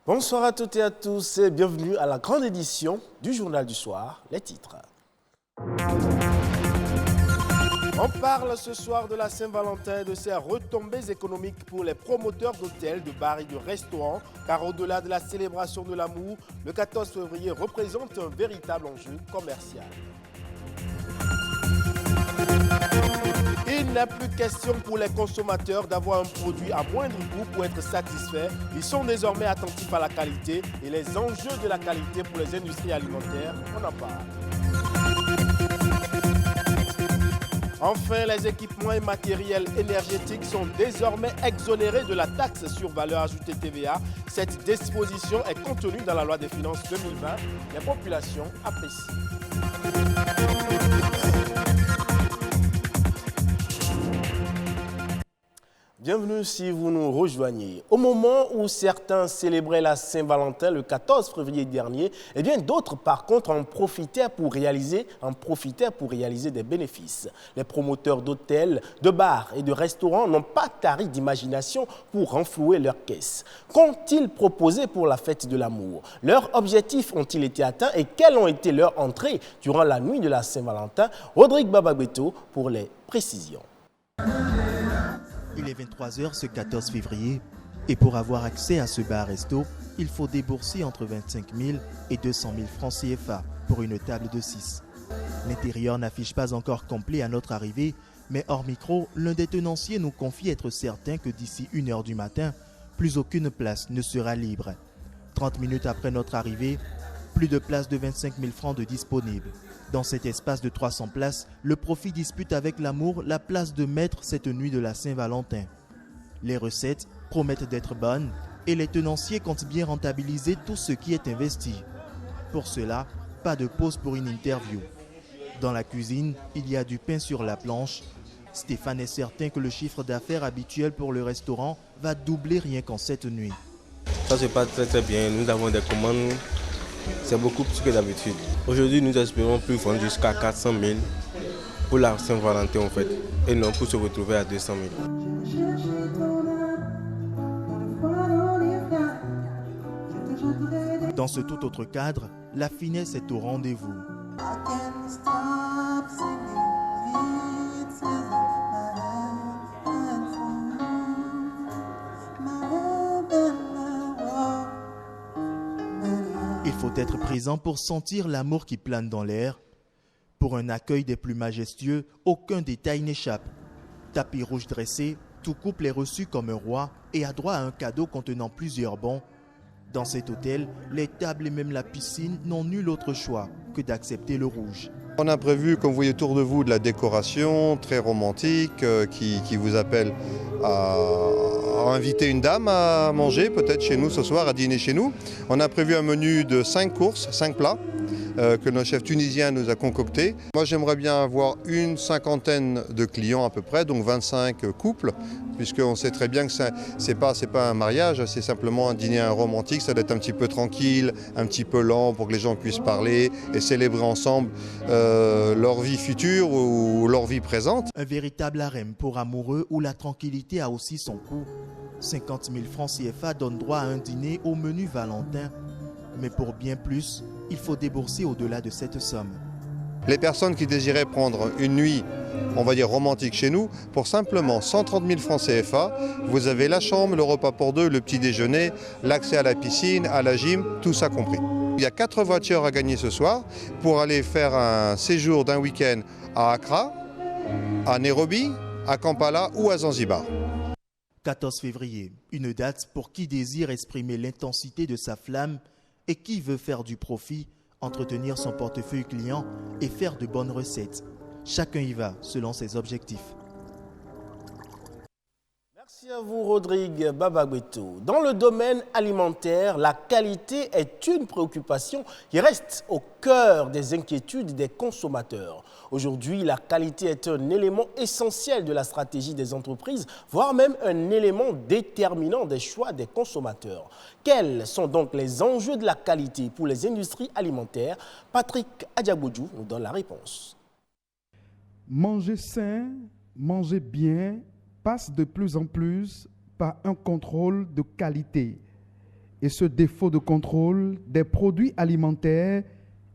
Bonsoir à toutes et à tous et bienvenue à la grande édition du Journal du Soir, les titres. On parle ce soir de la Saint-Valentin et de ses retombées économiques pour les promoteurs d'hôtels, de bars et de restaurants, car au-delà de la célébration de l'amour, le 14 février représente un véritable enjeu commercial. Il n'est plus question pour les consommateurs d'avoir un produit à moindre coût pour être satisfaits. Ils sont désormais attentifs à la qualité et les enjeux de la qualité pour les industries alimentaires, on en parle. Enfin, les équipements et matériels énergétiques sont désormais exonérés de la taxe sur valeur ajoutée TVA. Cette disposition est contenue dans la loi des finances 2020. Les populations apprécient. Bienvenue si vous nous rejoignez. Au moment où certains célébraient la Saint-Valentin le 14 février dernier, eh bien d'autres par contre en profitaient pour réaliser des bénéfices. Les promoteurs d'hôtels, de bars et de restaurants n'ont pas tari d'imagination pour renflouer leurs caisses. Qu'ont-ils proposé pour la fête de l'amour? Leurs objectifs ont-ils été atteints et quelles ont été leurs entrées durant la nuit de la Saint-Valentin? Rodrigue Babagbeto pour les précisions. Il est 23h ce 14 février et pour avoir accès à ce bar-resto, il faut débourser entre 25 000 et 200 000 francs CFA pour une table de 6. L'intérieur n'affiche pas encore complet à notre arrivée, mais hors micro, l'un des tenanciers nous confie être certain que d'ici 1h du matin, plus aucune place ne sera libre. 30 minutes après notre arrivée, plus de places de 25 000 francs de disponibles. Dans cet espace de 300 places, le profit dispute avec l'amour la place de maître cette nuit de la Saint-Valentin. Les recettes promettent d'être bonnes et les tenanciers comptent bien rentabiliser tout ce qui est investi. Pour cela, pas de pause pour une interview. Dans la cuisine, il y a du pain sur la planche. Stéphane est certain que le chiffre d'affaires habituel pour le restaurant va doubler rien qu'en cette nuit. Ça se passe très bien, nous avons des commandes. C'est beaucoup plus que d'habitude. Aujourd'hui, nous espérons plus vendre jusqu'à 400 000 pour la Saint-Valentin en fait, et non pour se retrouver à 200 000. Dans ce tout autre cadre, la finesse est au rendez-vous. Il faut être présent pour sentir l'amour qui plane dans l'air. Pour un accueil des plus majestueux, aucun détail n'échappe. Tapis rouge dressé, tout couple est reçu comme un roi et a droit à un cadeau contenant plusieurs bons. Dans cet hôtel, les tables et même la piscine n'ont nul autre choix que d'accepter le rouge. On a prévu, comme vous voyez autour de vous, de la décoration très romantique qui vous appelle à inviter une dame à manger, peut-être chez nous ce soir, à dîner chez nous. On a prévu un menu de 5 courses, 5 plats que notre chef tunisien nous a concocté. Moi, j'aimerais bien avoir une cinquantaine de clients à peu près, donc 25 couples, puisqu'on sait très bien que c'est pas un mariage, c'est simplement un dîner romantique. Ça doit être un petit peu tranquille, un petit peu lent pour que les gens puissent parler et célébrer ensemble leur vie future ou leur vie présente. Un véritable harem pour amoureux où la tranquillité a aussi son coût. 50 000 francs CFA donnent droit à un dîner au menu Valentin. Mais pour bien plus, il faut débourser au-delà de cette somme. Les personnes qui désiraient prendre une nuit, on va dire romantique chez nous, pour simplement 130 000 francs CFA, vous avez la chambre, le repas pour deux, le petit déjeuner, l'accès à la piscine, à la gym, tout ça compris. Il y a 4 voitures à gagner ce soir pour aller faire un séjour d'un week-end à Accra, à Nairobi, à Kampala ou à Zanzibar. 14 février, une date pour qui désire exprimer l'intensité de sa flamme et qui veut faire du profit, entretenir son portefeuille client et faire de bonnes recettes. Chacun y va selon ses objectifs. Merci Merci à vous, Rodrigue Babagbeto. Dans le domaine alimentaire, la qualité est une préoccupation qui reste au cœur des inquiétudes des consommateurs. Aujourd'hui, la qualité est un élément essentiel de la stratégie des entreprises, voire même un élément déterminant des choix des consommateurs. Quels sont donc les enjeux de la qualité pour les industries alimentaires? Patrick Adiaboudjou nous donne la réponse. Manger sain, manger bien passe de plus en plus par un contrôle de qualité. Et ce défaut de contrôle des produits alimentaires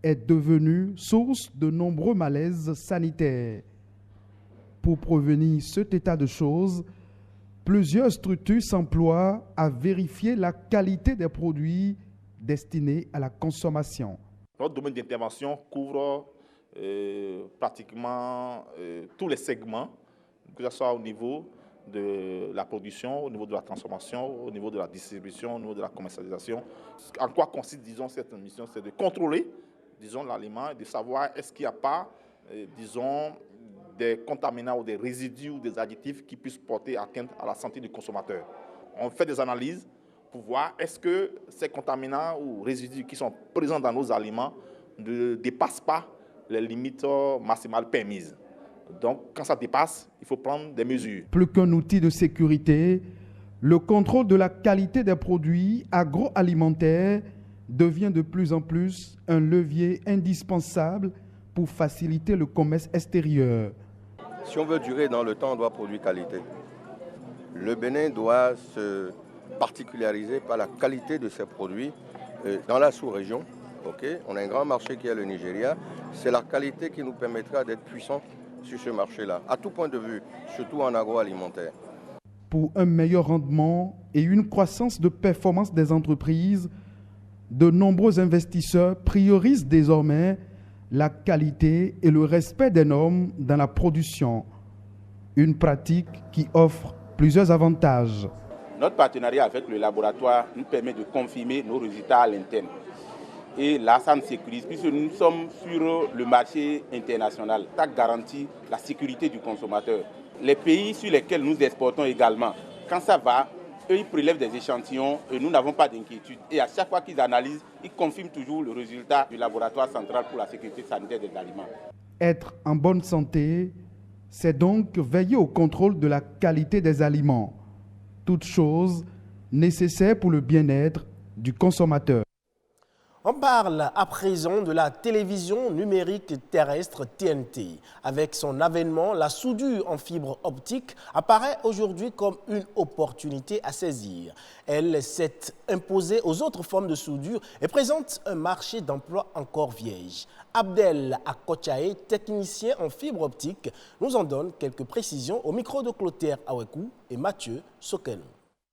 est devenu source de nombreux malaises sanitaires. Pour prévenir cet état de choses, plusieurs structures s'emploient à vérifier la qualité des produits destinés à la consommation. Notre domaine d'intervention couvre pratiquement tous les segments, que ce soit au niveau de la production, au niveau de la transformation, au niveau de la distribution, au niveau de la commercialisation. En quoi consiste, disons, cette mission? C'est de contrôler, disons, l'aliment et de savoir est-ce qu'il n'y a pas, disons, des contaminants ou des résidus ou des additifs qui puissent porter atteinte à la santé du consommateur. On fait des analyses pour voir est-ce que ces contaminants ou résidus qui sont présents dans nos aliments ne dépassent pas les limites maximales permises. Donc, quand ça dépasse, il faut prendre des mesures. Plus qu'un outil de sécurité, le contrôle de la qualité des produits agroalimentaires devient de plus en plus un levier indispensable pour faciliter le commerce extérieur. Si on veut durer dans le temps, on doit produire qualité. Le Bénin doit se particulariser par la qualité de ses produits dans la sous-région. Okay, on a un grand marché qui est le Nigeria. C'est la qualité qui nous permettra d'être puissants sur ce marché-là, à tout point de vue, surtout en agroalimentaire. Pour un meilleur rendement et une croissance de performance des entreprises, de nombreux investisseurs priorisent désormais la qualité et le respect des normes dans la production. Une pratique qui offre plusieurs avantages. Notre partenariat avec le laboratoire nous permet de confirmer nos résultats à l'interne. Et là, ça nous sécurise, puisque nous sommes sur le marché international. Ça garantit la sécurité du consommateur. Les pays sur lesquels nous exportons également, quand ça va, eux, ils prélèvent des échantillons et nous n'avons pas d'inquiétude. Et à chaque fois qu'ils analysent, ils confirment toujours le résultat du laboratoire central pour la sécurité sanitaire des aliments. Être en bonne santé, c'est donc veiller au contrôle de la qualité des aliments. Toute chose nécessaire pour le bien-être du consommateur. On parle à présent de la télévision numérique terrestre TNT. Avec son avènement, la soudure en fibre optique apparaît aujourd'hui comme une opportunité à saisir. Elle s'est imposée aux autres formes de soudure et présente un marché d'emploi encore vierge. Abdel Akochae, technicien en fibre optique, nous en donne quelques précisions au micro de Clotaire Awekou et Mathieu Soken.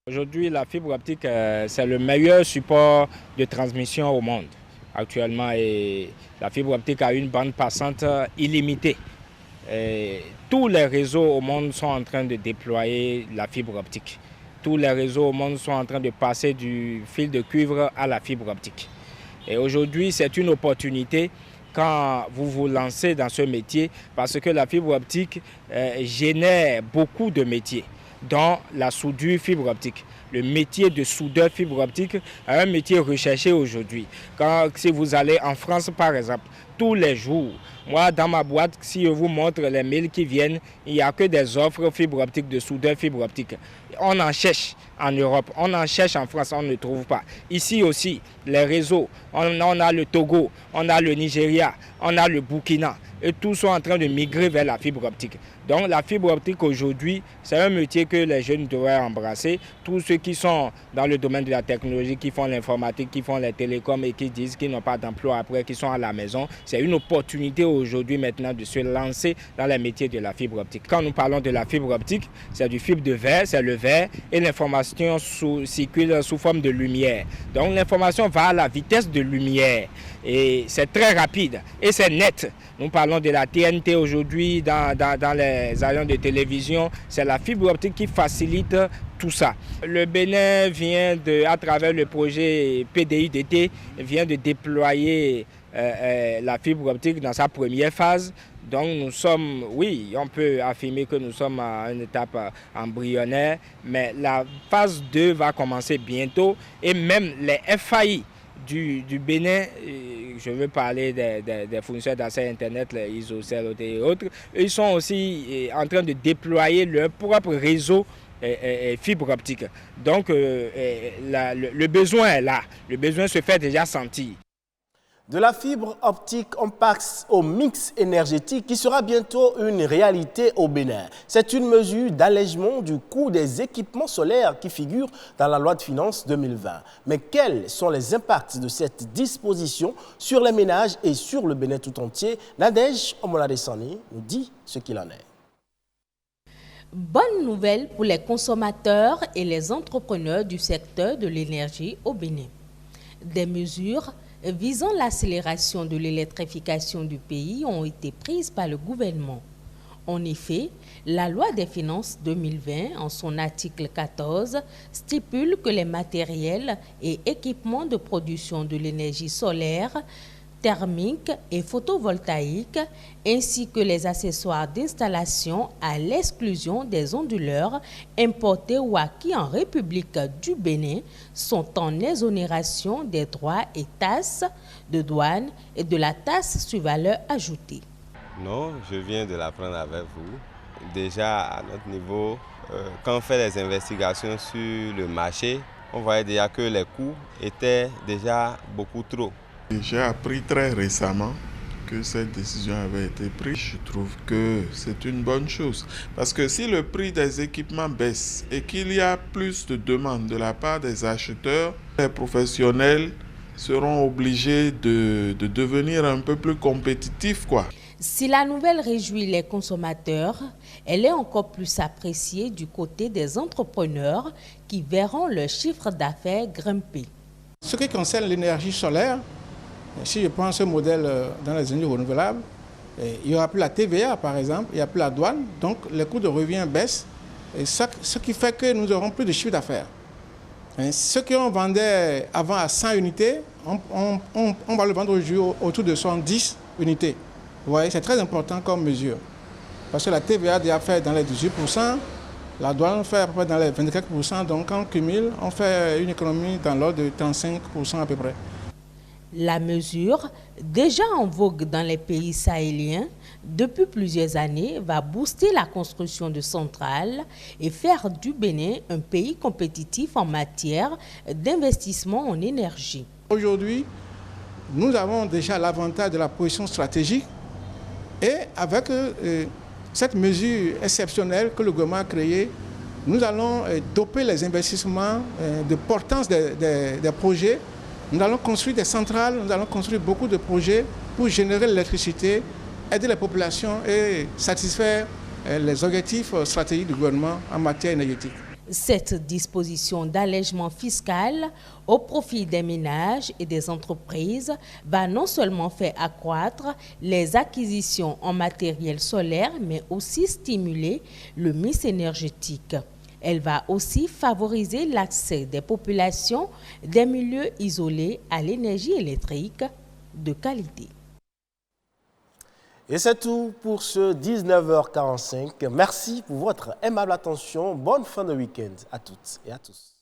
Aujourd'hui, la fibre optique, c'est le meilleur support de transmission au monde actuellement. Et la fibre optique a une bande passante illimitée. Et tous les réseaux au monde sont en train de déployer la fibre optique. Tous les réseaux au monde sont en train de passer du fil de cuivre à la fibre optique. Et aujourd'hui, c'est une opportunité quand vous vous lancez dans ce métier parce que la fibre optique génère beaucoup de métiers, dont la soudure fibre optique. Le métier de soudeur fibre optique est un métier recherché aujourd'hui. Si vous allez en France, par exemple, tous les jours, moi, dans ma boîte, si je vous montre les mails qui viennent, il n'y a que des offres fibre optique, de soudeur fibre optique. On en cherche en Europe, on en cherche en France, on ne trouve pas. Ici aussi, les réseaux, on a le Togo, on a le Nigeria, on a le Burkina. Et tous sont en train de migrer vers la fibre optique. Donc la fibre optique aujourd'hui, c'est un métier que les jeunes devraient embrasser. Tous ceux qui sont dans le domaine de la technologie, qui font l'informatique, qui font les télécoms et qui disent qu'ils n'ont pas d'emploi après, qui sont à la maison, c'est une opportunité aujourd'hui maintenant de se lancer dans les métiers de la fibre optique. Quand nous parlons de la fibre optique, c'est du fibre de verre, c'est le verre et l'information circule sous forme de lumière. Donc l'information va à la vitesse de lumière et c'est très rapide et c'est net. Nous parlons de la TNT aujourd'hui dans les avions de télévision. C'est la fibre optique qui facilite tout ça. Le Bénin vient à travers le projet PDI-DT, vient de déployer la fibre optique dans sa première phase. Donc nous sommes, oui, on peut affirmer que nous sommes à une étape embryonnaire, mais la phase 2 va commencer bientôt et même les FAI du Bénin, je veux parler des fournisseurs d'accès Internet, les ISOCEL et autres, ils sont aussi en train de déployer leur propre réseau fibre optique. Donc le besoin est là, le besoin se fait déjà sentir. De la fibre optique, on passe au mix énergétique qui sera bientôt une réalité au Bénin. C'est une mesure d'allègement du coût des équipements solaires qui figure dans la loi de finances 2020. Mais quels sont les impacts de cette disposition sur les ménages et sur le Bénin tout entier? Nadège Omoladesani nous dit ce qu'il en est. Bonne nouvelle pour les consommateurs et les entrepreneurs du secteur de l'énergie au Bénin. Des mesures visant l'accélération de l'électrification du pays ont été prises par le gouvernement. En effet, la loi des finances 2020, en son article 14, stipule que les matériels et équipements de production de l'énergie solaire, thermique et photovoltaïque, ainsi que les accessoires d'installation à l'exclusion des onduleurs importés ou acquis en République du Bénin sont en exonération des droits et taxes de douane et de la taxe sur valeur ajoutée. Non, je viens de l'apprendre avec vous. Déjà, à notre niveau, quand on fait les investigations sur le marché, on voyait déjà que les coûts étaient déjà beaucoup trop. J'ai appris très récemment que cette décision avait été prise. Je trouve que c'est une bonne chose. Parce que si le prix des équipements baisse et qu'il y a plus de demandes de la part des acheteurs, les professionnels seront obligés de devenir un peu plus compétitifs, quoi. Si la nouvelle réjouit les consommateurs, elle est encore plus appréciée du côté des entrepreneurs qui verront leur chiffre d'affaires grimper. Ce qui concerne l'énergie solaire, si je prends ce modèle dans les énergies renouvelables, il n'y aura plus la TVA par exemple, il n'y a plus la douane, donc les coûts de revient baissent, et ce qui fait que nous aurons plus de chiffre d'affaires. Ceux qui ont vendu avant à 100 unités, on va le vendre aujourd'hui autour de 110 unités. Vous voyez, c'est très important comme mesure, parce que la TVA déjà fait dans les 18%, la douane fait à peu près dans les 24%, donc en cumul, on fait une économie dans l'ordre de 35% à peu près. La mesure, déjà en vogue dans les pays sahéliens, depuis plusieurs années, va booster la construction de centrales et faire du Bénin un pays compétitif en matière d'investissement en énergie. Aujourd'hui, nous avons déjà l'avantage de la position stratégique et avec cette mesure exceptionnelle que le gouvernement a créée, nous allons doper les investissements de portance des projets. Nous allons construire des centrales, nous allons construire beaucoup de projets pour générer l'électricité, aider les populations et satisfaire les objectifs stratégiques du gouvernement en matière énergétique. Cette disposition d'allègement fiscal au profit des ménages et des entreprises va non seulement faire accroître les acquisitions en matériel solaire, mais aussi stimuler le mix énergétique. Elle va aussi favoriser l'accès des populations des milieux isolés à l'énergie électrique de qualité. Et c'est tout pour ce 19h45. Merci pour votre aimable attention. Bonne fin de week-end à toutes et à tous.